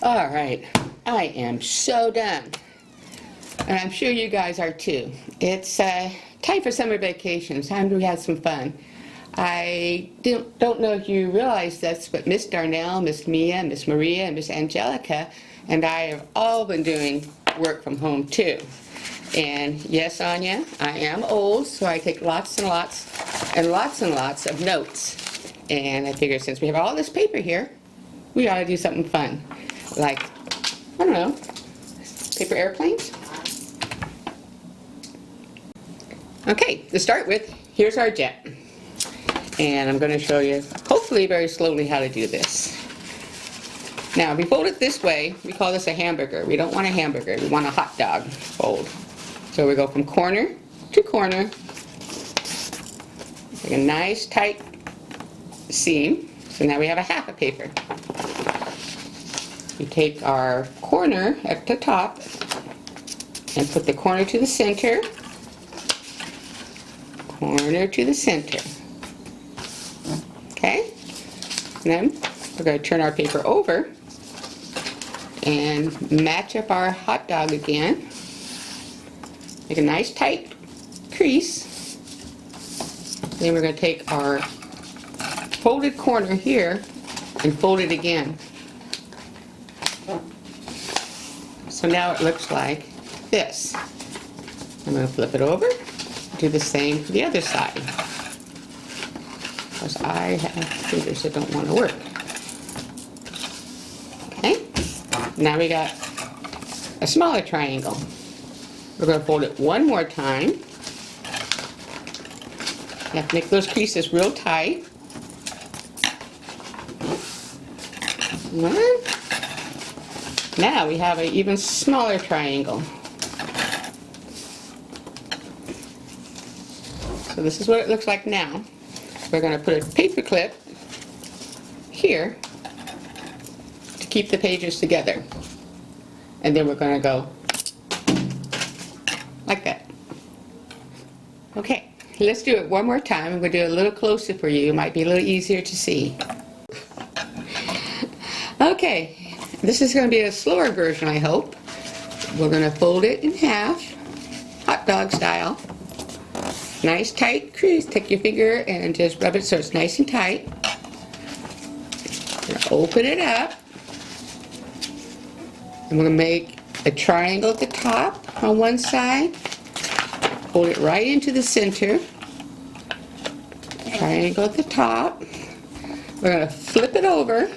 All right, I am so done. And I'm sure you guys are too. It's time for summer vacation, time to have some fun. I don't know if you realize this, but Miss Darnell, Miss Mia, Miss Maria, and Miss Angelica and I have all been doing work from home too. And yes, Anya, I am old, so I take lots and lots and lots and lots of notes. And I figure since we have all this paper here, we ought to do something fun. Like, I don't know, paper airplanes? Okay, to start with, here's our jet. And I'm going to show you, hopefully very slowly, how to do this. Now, if we fold it this way, we call this a hamburger. We don't want a hamburger, we want a hot dog fold. So we go from corner to corner, make a nice tight seam. So now we have a half a paper. We take our corner at the top and put the corner to the center, corner to the center. Okay? And then we're going to turn our paper over and match up our hot dog again. Make a nice tight crease. Then we're going to take our folded corner here and fold it again. So now it looks like this. I'm going to flip it over, do the same for the other side. Because I have fingers that don't want to work. Okay, now we got a smaller triangle. We're going to fold it one more time. You have to make those creases real tight. One. Now we have an even smaller triangle. So this is what it looks like now. We're going to put a paper clip here to keep the pages together. And then we're going to go like that. Okay, let's do it one more time. I'm going to do it a little closer for you. It might be a little easier to see. Okay, this is going to be a slower version, I hope. We're going to fold it in half, hot dog style. Nice tight crease. Take your finger and just rub it so it's nice and tight. Open it up. I'm going to make a triangle at the top on one side. Hold it right into the center. Triangle at the top. We're going to flip it over.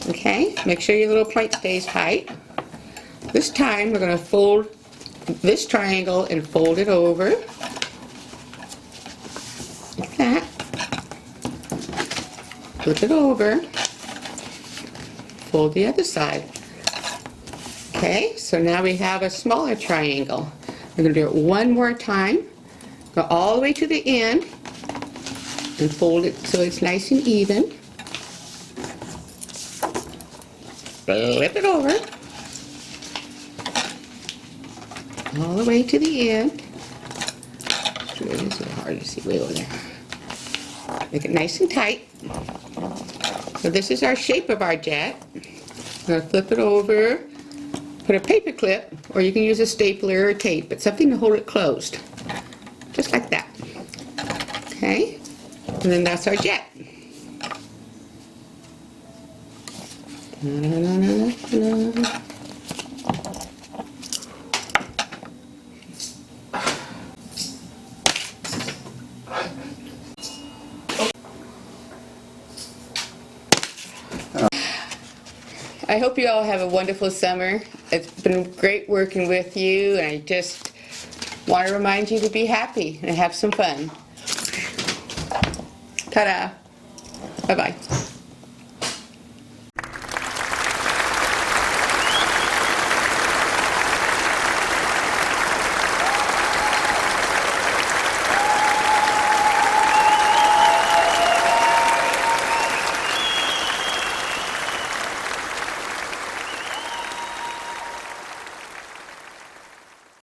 Okay, make sure your little point stays tight. This time we're going to fold this triangle and fold it over. Like that. Flip it over. Fold the other side. Okay, so now we have a smaller triangle. We're going to do it one more time. Go all the way to the end and fold it so it's nice and even. Flip it over. All the way to the end. It's really so hard to see way over there. Make it nice and tight. So this is our shape of our jet. I'm going to flip it over, put a paper clip, or you can use a stapler or tape, but something to hold it closed. Just like that. Okay? And then that's our jet. I hope you all have a wonderful summer. It's been great working with you, and I just want to remind you to be happy and have some fun. Ta-da. Bye-bye.